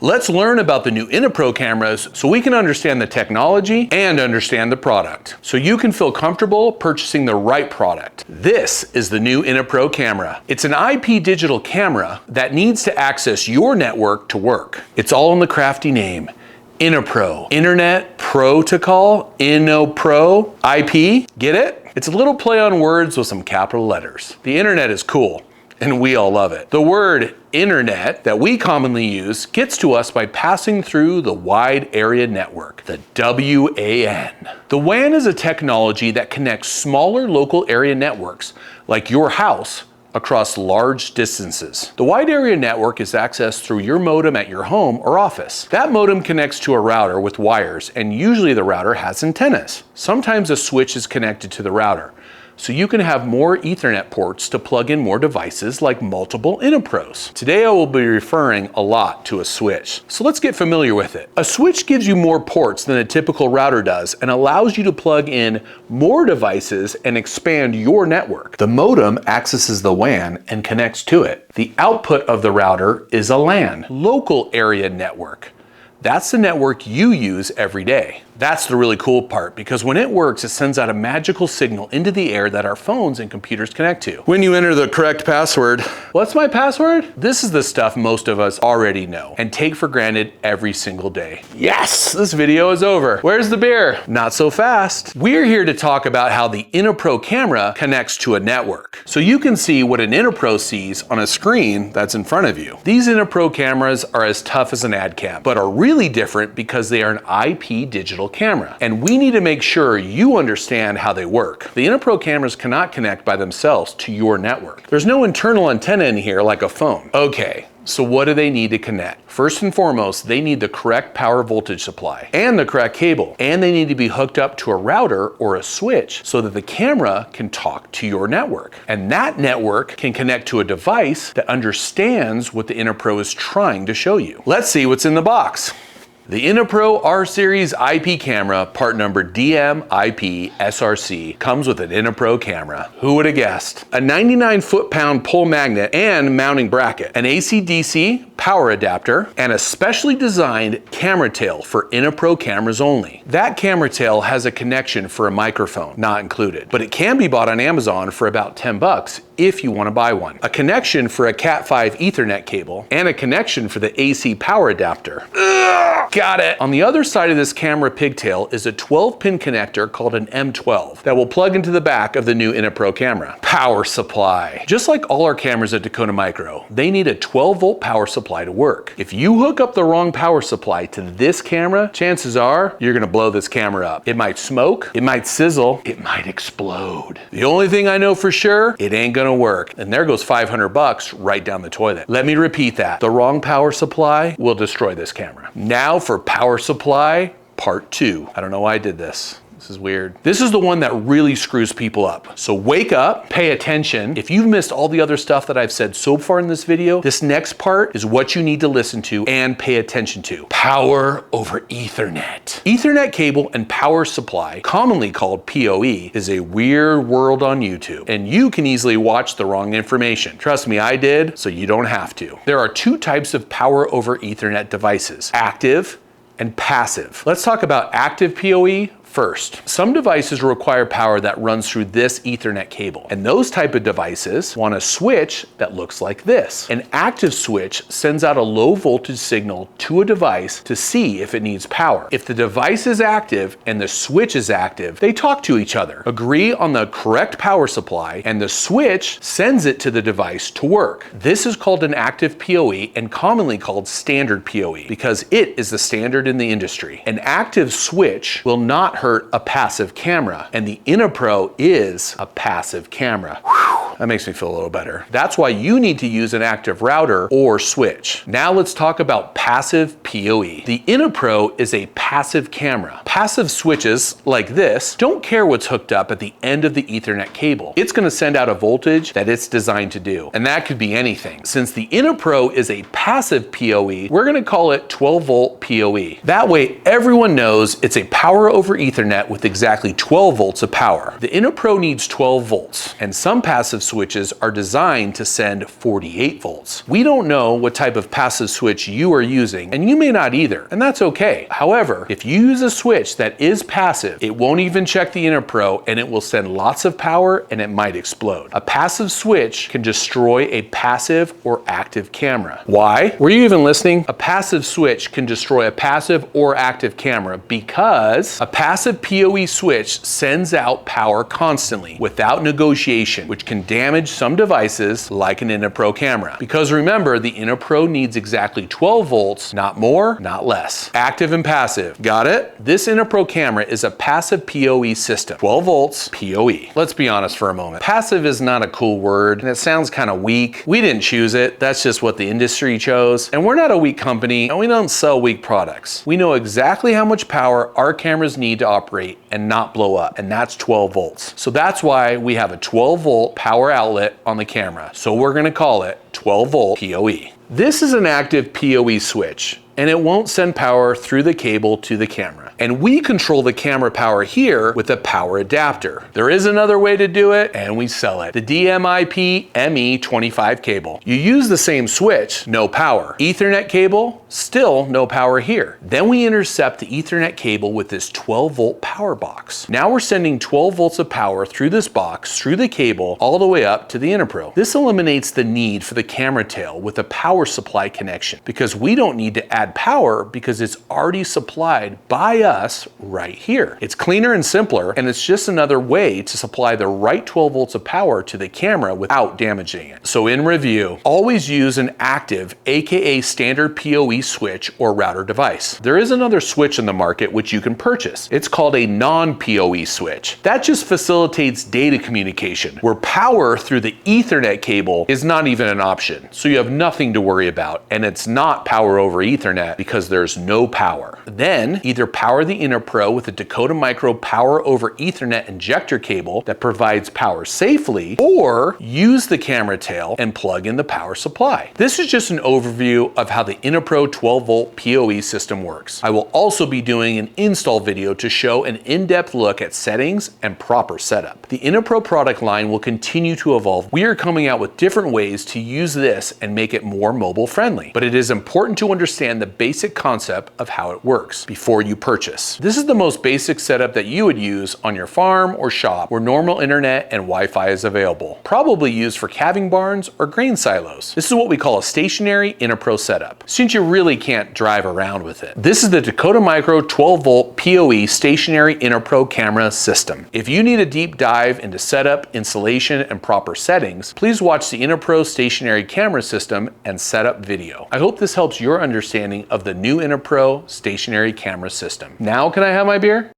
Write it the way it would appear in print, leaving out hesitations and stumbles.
Let's learn about the new InnoPro cameras so we can understand the technology and understand the product, so you can feel comfortable purchasing the right product. This is the new InnoPro camera. It's an IP digital camera that needs to access your network to work. It's all in the crafty name. InnoPro, Internet Protocol, InnoPro, IP, get it? It's a little play on words with some capital letters. The internet is cool, and we all love it. The word internet that we commonly use gets to us by passing through the wide area network, the WAN. The WAN is a technology that connects smaller local area networks, like your house, across large distances. The wide area network is accessed through your modem at your home or office. That modem connects to a router with wires, and usually the router has antennas. Sometimes a switch is connected to the router, so you can have more Ethernet ports to plug in more devices like multiple InnoPros. Today I will be referring a lot to a switch, so let's get familiar with it. A switch gives you more ports than a typical router does and allows you to plug in more devices and expand your network. The modem accesses the WAN and connects to it. The output of the router is a LAN, local area network. That's the network you use every day. That's the really cool part, because when it works, it sends out a magical signal into the air that our phones and computers connect to. When you enter the correct password, what's my password? This is the stuff most of us already know and take for granted every single day. Yes, this video is over. Where's the beer? Not so fast. We're here to talk about how the InnoPro camera connects to a network, so you can see what an InnoPro sees on a screen that's in front of you. These InnoPro cameras are as tough as an ad cam, but are really different because they are an IP digital camera, and we need to make sure you understand how they work. The InnoPro cameras cannot connect by themselves to your network. There's no internal antenna in here like a phone. Okay, so what do they need to connect? First and foremost, they need the correct power voltage supply and the correct cable, and they need to be hooked up to a router or a switch so that the camera can talk to your network. And that network can connect to a device that understands what the InnoPro is trying to show you. Let's see what's in the box. The InnoPro R-Series IP camera, part number DM-IP-SRC, comes with an InnoPro camera. Who would have guessed? A 99 foot-pound pole magnet and mounting bracket, an AC/DC power adapter, and a specially designed camera tail for InnoPro cameras only. That camera tail has a connection for a microphone, not included, but it can be bought on Amazon for about 10 bucks if you want to buy one. A connection for a Cat5 Ethernet cable, and a connection for the AC power adapter. Got it! On the other side of this camera pigtail is a 12-pin connector called an M12 that will plug into the back of the new InnoPro camera. Power supply. Just like all our cameras at Dakota Micro, they need a 12-volt power supply to work. If you hook up the wrong power supply to this camera, chances are you're gonna blow this camera up. It might smoke, it might sizzle, it might explode. The only thing I know for sure, it ain't gonna work. And there goes 500 bucks right down the toilet. Let me repeat that. The wrong power supply will destroy this camera. Now for power supply, part 2. I don't know why I did this. This is weird. This is the one that really screws people up. So wake up, pay attention. If you've missed all the other stuff that I've said so far in this video, this next part is what you need to listen to and pay attention to. Power over Ethernet. Ethernet cable and power supply, commonly called PoE, is a weird world on YouTube, and you can easily watch the wrong information. Trust me, I did, so you don't have to. There are 2 types of power over Ethernet devices: active and passive. Let's talk about active PoE first. Some devices require power that runs through this Ethernet cable, and those type of devices want a switch that looks like this. An active switch sends out a low voltage signal to a device to see if it needs power. If the device is active and the switch is active, they talk to each other, agree on the correct power supply, and the switch sends it to the device to work. This is called an active PoE and commonly called standard PoE because it is the standard in the industry. An active switch will not hurt a passive camera, and the InnoPro is a passive camera. Whew. That makes me feel a little better. That's why you need to use an active router or switch. Now let's talk about passive PoE. The InnoPro is a passive camera. Passive switches, like this, don't care what's hooked up at the end of the Ethernet cable. It's gonna send out a voltage that it's designed to do, and that could be anything. Since the InnoPro is a passive PoE, we're gonna call it 12-volt PoE. That way, everyone knows it's a power over Ethernet with exactly 12 volts of power. The InnoPro needs 12 volts, and some passive switches are designed to send 48 volts. We don't know what type of passive switch you are using, and you may not either, and that's okay. However, if you use a switch that is passive, it won't even check the InnoPro and it will send lots of power and it might explode. A passive switch can destroy a passive or active camera. Why? Were you even listening? A passive switch can destroy a passive or active camera because a passive PoE switch sends out power constantly without negotiation, which can damage some devices like an InnoPro camera. Because remember, the InnoPro needs exactly 12 volts, not more, not less. Active and passive, got it? This InnoPro camera is a passive PoE system, 12 volts PoE. Let's be honest for a moment. Passive is not a cool word and it sounds kind of weak. We didn't choose it, that's just what the industry chose. And we're not a weak company and we don't sell weak products. We know exactly how much power our cameras need to operate and not blow up, and that's 12 volts. So that's why we have a 12 volt power outlet on the camera. So we're gonna call it 12 volt PoE. This is an active PoE switch, and it won't send power through the cable to the camera. And we control the camera power here with a power adapter. There is another way to do it, and we sell it. The DMIP ME25 cable. You use the same switch, no power. Ethernet cable, still no power here. Then we intercept the Ethernet cable with this 12 volt power box. Now we're sending 12 volts of power through this box, through the cable, all the way up to the InnoPro. This eliminates the need for the camera tail with a power supply connection because we don't need to add power because it's already supplied by us right here. It's cleaner and simpler, and it's just another way to supply the right 12 volts of power to the camera without damaging it. So in review, always use an active, aka standard PoE switch or router device. There is another switch in the market which you can purchase. It's called a non-PoE switch. That just facilitates data communication, where power through the Ethernet cable is not even an option. So you have nothing to worry about, and it's not power over Ethernet because there's no power. Then either power the InnoPro with a Dakota Micro power over Ethernet injector cable that provides power safely, or use the camera tail and plug in the power supply. This is just an overview of how the InnoPro 12 volt PoE system works. I will also be doing an install video to show an in-depth look at settings and proper setup. The InnoPro product line will continue to evolve. We are coming out with different ways to use this and make it more mobile friendly, but it is important to understand the basic concept of how it works before you purchase. This is the most basic setup that you would use on your farm or shop where normal internet and Wi-Fi is available. Probably used for calving barns or grain silos. This is what we call a stationary InnoPro setup, since you really can't drive around with it. This is the Dakota Micro 12 volt PoE stationary InnoPro camera system. If you need a deep dive into setup, installation, and proper settings, please watch the InnoPro stationary camera system and setup video. I hope this helps your understanding of the new InnoPro stationary camera system. Now can I have my beer?